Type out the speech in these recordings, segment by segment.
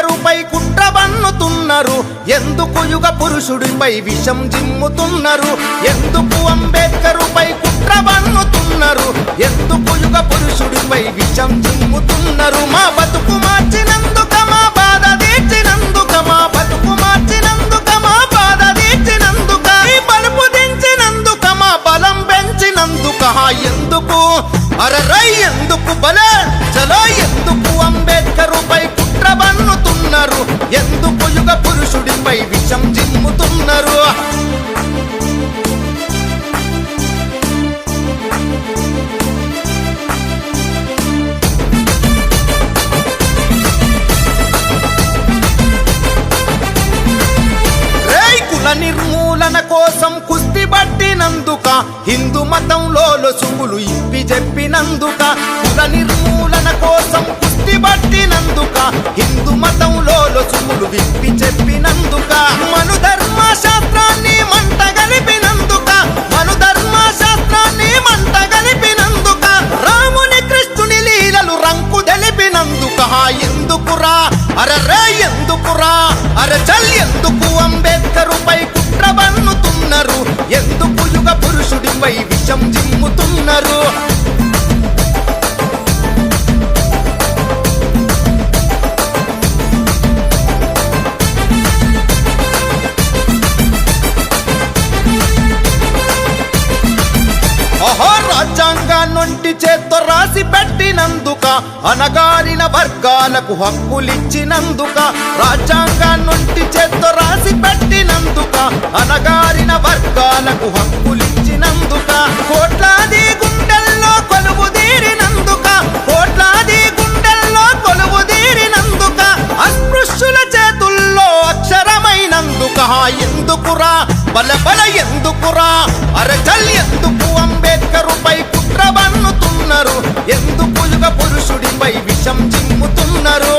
అంబేద్కరుపై కుట్ర బన్నుతున్నారు, ఎందుకు యుగ పురుషుడిపై విషం జిమ్ముతున్నారు? ఎందుకు అంబేద్కరుపై కుట్ర బన్నుతున్నారు, ఎందుకు యుగ పురుషుడిపై విషం జిమ్ముతున్నారు? మా బతుకు మార్చినందుక, మా బాధ తీర్చినందుక, మా బతుకు మార్చినందుక, మా బాధ తీర్చినందుక, ఈ బలుపు దించినందుక, మా బలం పెంచినందుక, ఎందుకు అరరై ఎందుకు బలే చలో ఎందుకు అంబేద్కరుపై కుట్ర బన్నుతున్నారు, ఎందుకు యుగ పురుషుడిపై విషం జిమ్ముతున్నారు? నిర్మూలన కోసం కుస్తీ పట్టినందుక, హిందూ మతంలో లొసుగులు ఇప్పి చెప్పినందుక, కుల నిర్మూలన కోసం కుస్తీ పట్టినందుక, హిందూ మతంలో లొసుగులు విప్పి చెప్పినందుక, మను ధర్మ శాస్త్రాన్ని మంట గలిపినందుక, మను ధర్మ శాస్త్రాన్ని మంట గలిపినందుక, రాముని కృష్ణుని లీలలు రంకు తెలిపినందుక, ఎందుకురా అరరే ఎందుకురా అరచల్ ఎందుకు అంబేద్కరుపై కుట్ర బన్నుతున్నారు, ఎందుకు యుగ పురుషుడిపై విషం జిమ్ముతున్నారు? రాజ్యాంగాన్నొంటి చేత్తో రాసి పెట్టినందుక, అనగారిన వర్గాలకు హక్కులిచ్చినందుక, రాజ్యాంగాన్నొంటి చేత్తో రాసి పెట్టినందుక, అనగారిన వర్గాలకు హక్కులిచ్చినందుక, కోట్లాది గుండెల్లో కొలువు తీరినందుక, కోట్లాది గుండెల్లో కొలువు తీరినందుక, అస్పృశ్యుల చేతుల్లో అక్షరమైనందుక, ఎందుకురా బల బల ఎందుకురా అరచల్ ఎందుకు అంబేద్కరుపై కుట్ర బన్నుతున్నారు, ఎందుకు యుగ పురుషుడిపై విషం జిమ్ముతున్నారు?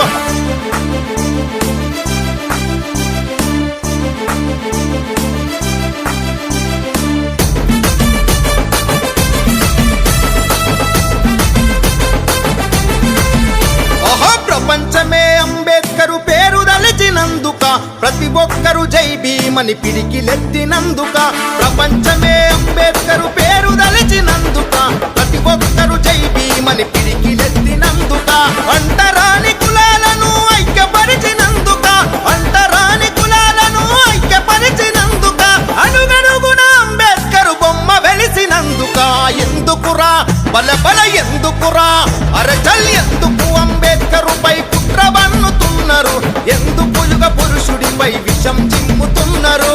ప్రపంచమే అంబేద్కరు పేరు దలిచినందుక, ప్రతి ఒక్కరు జై భీమని పిడికిలెత్తినందుక, ప్రపంచమే అంబేద్కరు పేరు దలిచినందుక, ప్రతి ఒక్కరు జై భీమని పిడికిలెత్తినందుక, అంటరాని కులాలను ఐక్యపరిచినందుక, అంటరాని కులాలను ఐక్యపరిచినందుక, అడుగడుగున అంబేద్కరు బొమ్మ వెలిసినందుక, ఎందుకురా బల బల ఎందుకురా అరచల్ ఎందుకు అంబేద్కరుపై కుట్ర బన్నుతున్నారు, ఎందుకు యుగ పురుషుడిపై విషం జిమ్ముతున్నారు?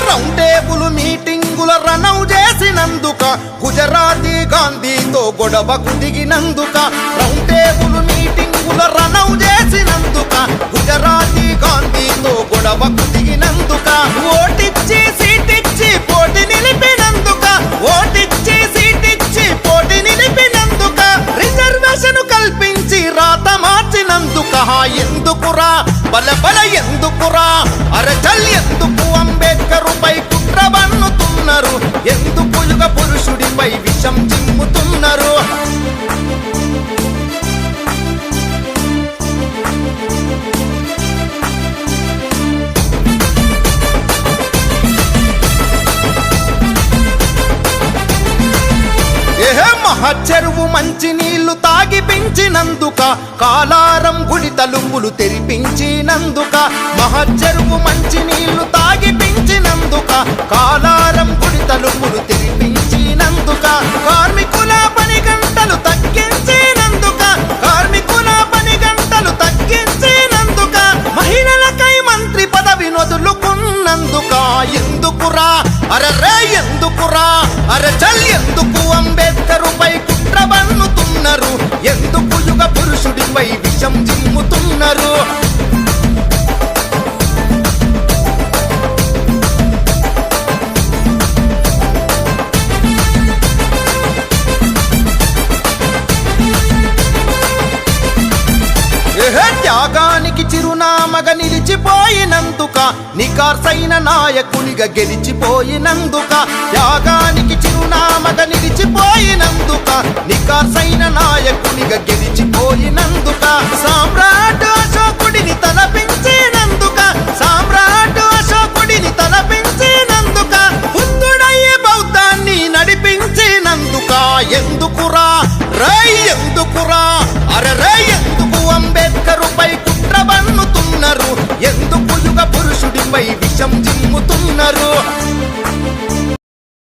రౌండ్ టేబుల్ మీటింగుల రనౌ చేసినందుక, గుజరాతీ గాంధీతో గొడవకు దిగినందుక, రౌండ్ టేబుల్ మీటింగుల రనౌ చేసినందుక, గుజరాతీ గాంధీతో గొడవకు దిగినందుక, ఓటిచ్చి సీటిచ్చి పోటీ నిలిపినందుక, ఓటిచ్చి సీటిచ్చి పోటీ నిలిపినందుక, రిజర్వేషన్ కల్పించి రాత మార్చినందుక, ఎందుకురా బల బల ఎందుకురా అరచల్ ఎందుకు అంబేద్కరుపై కుట్ర బన్నుతున్నారు, ఎందుకు యుగ పురుషుడిపై విషం జిమ్ముతున్నారు? మహచెరువు మంచి నీళ్లు తాగి పెంచినందుక, కాలారం గుడి తలుపులు తెరిపించినందుక, మహచెరువు మంచి నీళ్లు తాగి పెంచినందుక, కాలారం గుడి తలుపులు తెరిపించినందుక, కార్మికుల పని గంటలు తగ్గించినందుక, కార్మికుల పని గంటలు తగ్గించినందుక, మహిళలకై మంత్రి పదవి వదులుకున్నందుక, ఎందుకురా అరరే ఎందుకురా అరచల్ ఎందుకు అంబేద్కరుపై కుట్ర బన్నుతున్నారు, ఎందుకు యుగ పురుషుడిపై విషం జిమ్ముతున్నారు? నిలిచిపోయినందుక నికార్సైన నాయకునిగా గెలిచిపోయినందుక త్యాగానికి చిరునామగా నిలిచిపోయినందుక నికార్సైన నాయకునిగా గెలిచిపోయినందుక సామ్రాట్ అశోకుడిని తలపించి